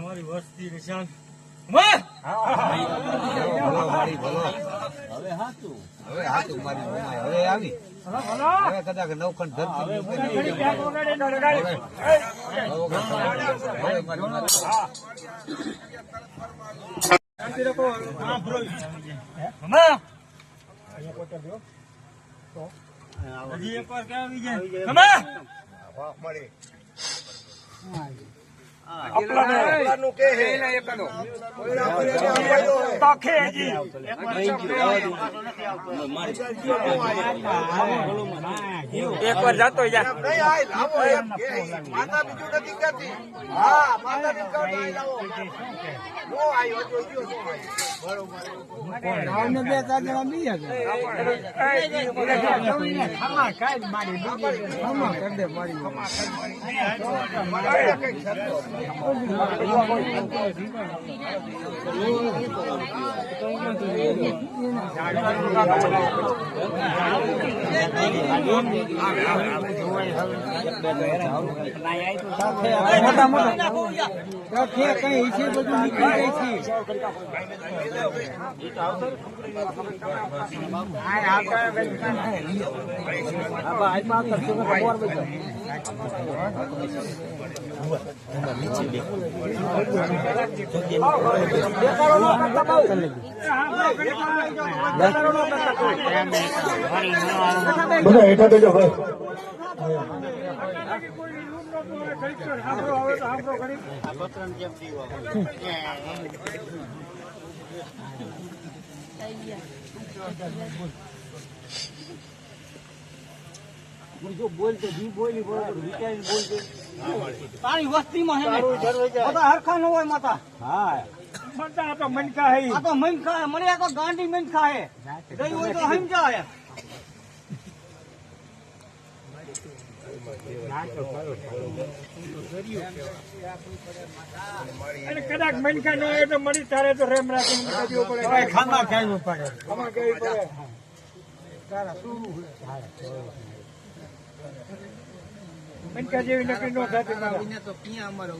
મારી વસ્તી નિશાન હવે કદાચ નવખંડ હજી એક વાર કેવી જાય એક વાર જતો માતા બીજું નથી કરતી. હા માતા મોટા મોટા કઈ છે બધું નીકળી ગઈ છે. બધા હેઠા બેઠો ભાઈ તારી વસ્તીમાં હે બધા હરખા ન હોય માતા. હા માતા તો મનકા હે, આ તો મનકા હે, મને તો ગાંડી મનકા હે. ગઈ હોય તો સમજા હે. કદાચ મનકા ન હોય તો મળી તારે તો રેમ રાખીને ખામા ખાઈ પડે, ખામા કેવી પડે. મનકા જેવી નકરી નો થતી તો ક્યાં અમારે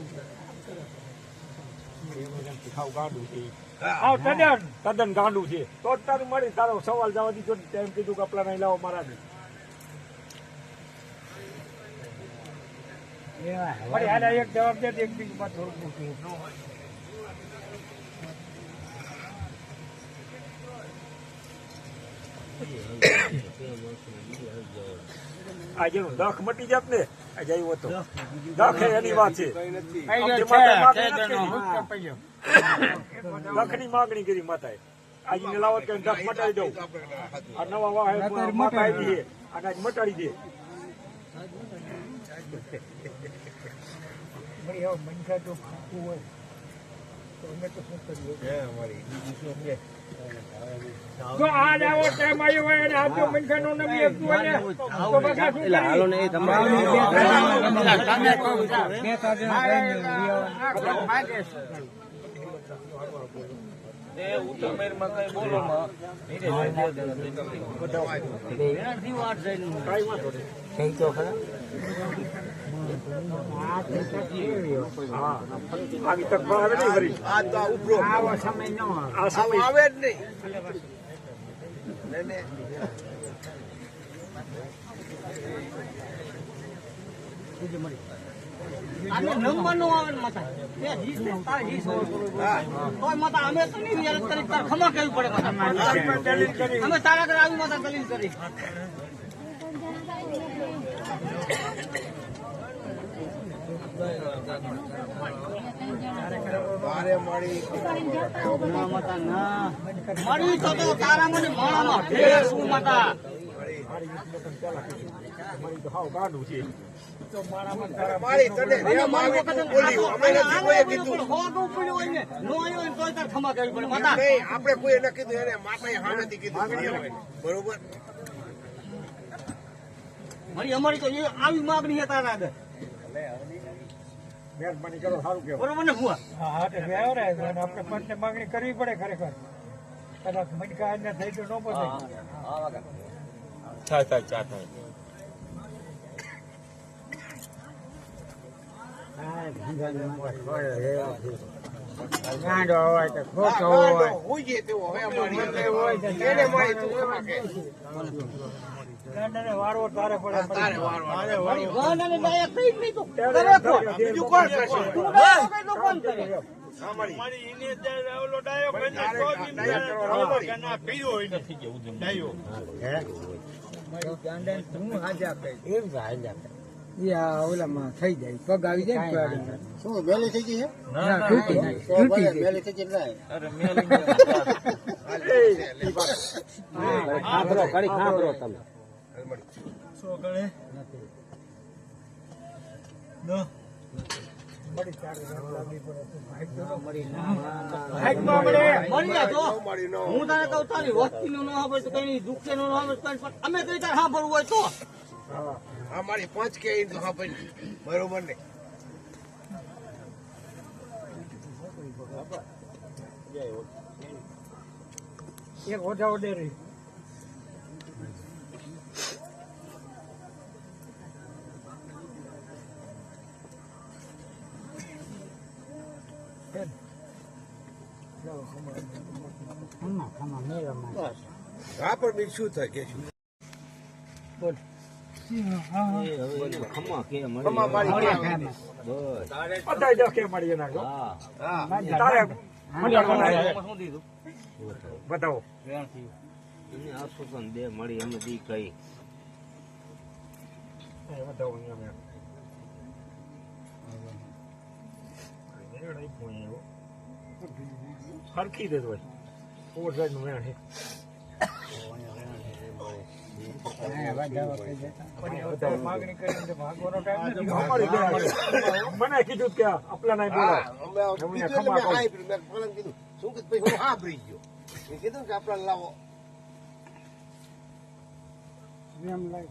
તદ્દન ગાંડું છે. તો જ તારું મળી તારો સવાલ જવા દીધો એમ કીધું કે આપલા નહીં લાવો મારા નહીં. એક જવાબ દે એક બીજમાં થોડું પૂછ્યું. આજે દખ મટી જાત ને આજે આવ્યો હતો દખ એની વાત છે. દખ ની માગણી કરી માતાએ આજે લાવત કે દખ મટાડી દઉં. આ નવા વાહ મટાડી દે અને આજ મટાડી દે. મનકા જો ખાતું હોય તો અમે તો શું કરીએ? જો આજ આવો ટાઈમ આવ્યો હોય અને આજ જો મનકા નો નવી આપતું હોય ને તો બધા શું આવી તક આવે નહીં ફરી આવો સમય ન આવે જ નહીં. નંબરનું આવે ને માતા અમે તો નહીં ખમા કરવી પડે. અમે તારા ઘરે આવી માતા દલીલ કરી. મળી તો તારા મને માળામાં શું માતા ગાંડું છે. આપણે કોઈ ન કીધું એને માતાએ હામેથી કીધું બરોબર. અમારી તો આવી માગણી છે તારા આગળ. મહેરબાની કરો સારું કેવું બરોબર ને હું આપણે પંચને માગણી કરવી પડે ખરેખર. કદાચ મનકા થઈ તો ન પહોંચે. થાય ચા થાય ગાંડો હોય તો ખોટો હોય ગાંડાને વારવો તારે પડે ગાંડાને ડાયા કઈ નહીં તો કરે કોણ બીજું કોણ કરશે તું ડાયા કઈ તો કોણ કરે મારી એને ત્યાં ઓલો ડાયો બને તો જ ના પીયો હોય નથી કે ઉદમ ડાયો મારી ગાંડાને તું હાજા કઈ એમ હાજા કઈ યા ઓલામાં થઈ જાય પગ આવી જાય ને શું મેલી થઈ ગઈ છે ના તૂટી જાય મેલી થઈ ગઈ ના અરે મેલી ખાબરો કરી ખાબરો તમે સો ગણે નો હું તને કહું તારી વસ્તી નું ન હોય તો કઈ દુઃખ નું ન હોય અમે કઈ તાર હા ભરવું હોય તો અમારી 5 કે તો હા ભાઈ બરોબર ને એક ઓઢા ઓઢે રહી હા પણ બીજું શું થાય કે શું ખમા મારી બતાવો દે મળી અમે દી કઈ સરખી દે હોય ઓવરસાઇડ નું વેણ મને કીધું કે આપલા નહીં બોલા શું કે ભાઈ હું હા ભરી ગયો મેં કીધું કે આપણા લાવો રેમલાઈ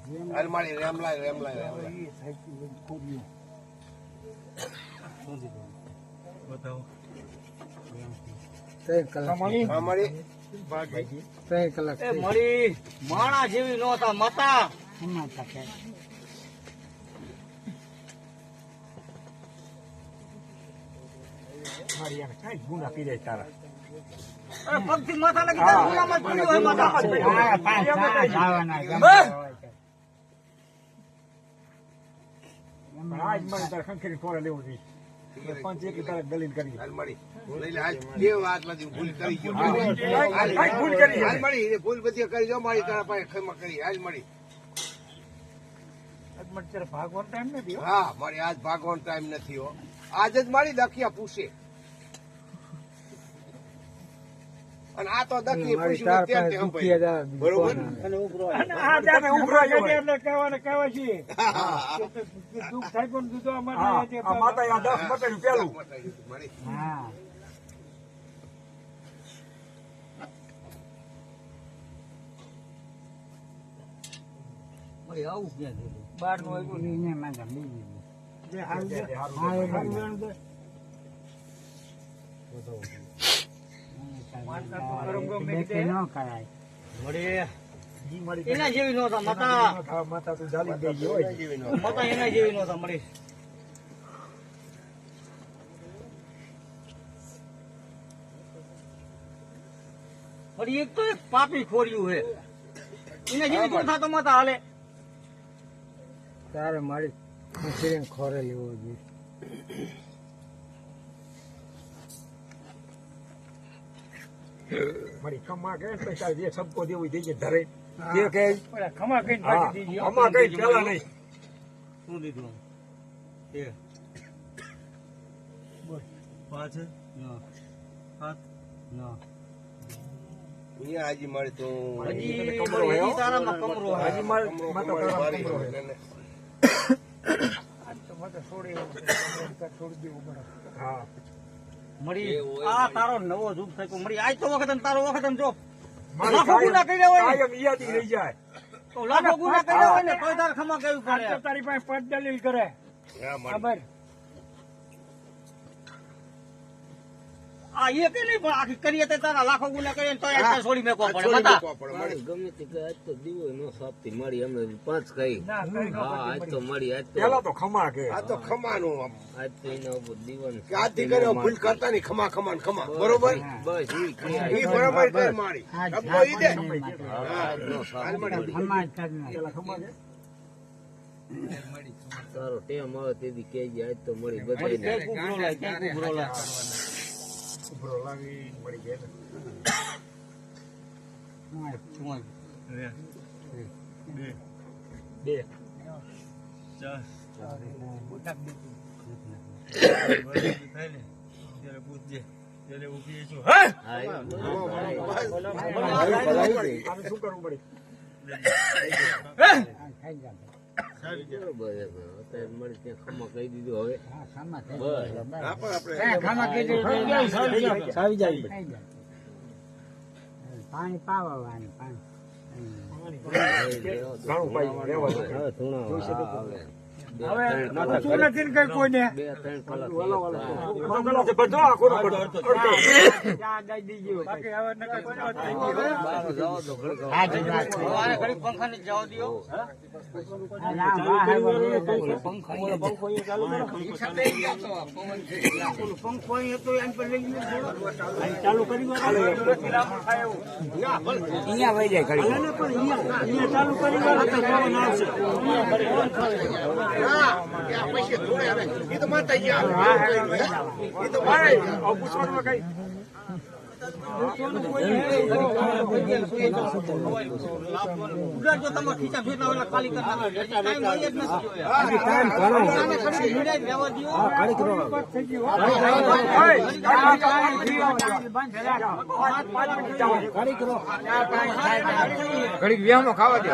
બતાવો મળી માણા જેવી નહોતા મતા કઈ ગુના પી જાય તારા પગથી માથા લાગી તારા ગુનામાં જ પડ્યો હોય માથા. પણ આજ મને તારે ખંખેરી ફોરે લેવું જોઈએ પાંચ એક તારે દલીલ કરી ભૂલ બધી કરી દો મારી તારા પાસે ખમા કરી હાલ મળી ભાગવાનો ટાઈમ નથી હા મારી આજ ભાગવાનો ટાઈમ નથી હો આજ જ મારી દખિયા પૂછે અને આ તો દખી પૂછ્યું બરોબર દુઃખ થાય પણ દીધો આ માતા આ 10 બતાવ્યું પેલું આવું ક્યાં બાર નું એના જેવી નહોતા મતા માતા તું જાલી દઈ ગયો હોય મતા એના જેવી નહોતા મળી વળી એક તો એક પાપી ખોર્યું હે એના જેવી તું થતો મતા હાલે તારે મારી ખુશી ખોરે લેવો જોઈએ મારી ખમા કે પૈસા જે સબકો દેવું દેજે ધરે જે કે ખમા કઈ ખમા કઈ પેલા નહીં શું લીધું 5 7 અહીંયા હાજી મારી તો હજી તારામાં કમરો હે. હાજી માર માતા તારા કમરો હે. હા મળી આ તારો નવો યુગ થયો મળી આજ તો વખત તારો વખત જો મારી લાખો ગુના કર્યા હોય ને. કાયમ યાદી રહી જાય તો લાખો ગુના કર્યા હોય ને તોય તારે ખમા કેવું પડે તારી પાસે પદ દલીલ કરે હા, મારી. ખબર આ એ કે નહીં પણ આખી કરીએ તે તારા લાખો ગુના કરીએ ને તોય અત્યારે છોડી મેકવા પડે માતા. ગમે તે કે આજ તો દીવો નો સાપતી મળી અમે 5 કઈ હા આજ તો મળી આજ તો પેલા તો ખમા કે આ તો ખમાનું આમ આજ તો એના ઉપર દીવાનો કે આજથી કર્યો ભૂલ કરતા નહીં ખમા ખમા ને ખમા બરોબર બસ ઈ કે ઈ બરાબર કર મારી આપો ઈ દે આજનો સાપ મળી. પેલા ખમા કે તારો ટેમ આવે તેથી કેજે આજ તો મળી મળી બધાને. ક્યાંય કુકરો લાય, ક્યાંય કુકરો લાય. ઉભરો લાવી મળી ગયા શું? બે ચાલ. ત્યારે ઊભી છું. હા? હા, એ આને શું કરવું પડે સારી જાય. બરોબર છે. અત્યારે મળી ત્યાં ખમા કહી દીધું હવે બસ સાવી જાય ઘણું પાઈ રહેવા દો. હવે ધૂણા આવે. શું નથી ને કઈ કોઈને 2-3 કલાક બધો છે, બધો આખો નો બધો. બાર જાઓ તો ઘડીક આને ઘડીક પંખાને જવા દ્યો. પંખો અહીં હતો એમ પર લઈ ગયો. ચાલુ કરી આ પૈસે થોડે હવે ઈ તો માતા ગયા ઈ તો મારે પૂછવાનું કઈ ઉડાડજો તમે ખીચા ફેરલા ઓલા ખાલી કરી નાખો. ટાઈમ હોય જ નથી જોયા. આને ઘડીક ભીડાઈ રહેવા દ્યો. ઘડીક વ્યામો ખાવા દે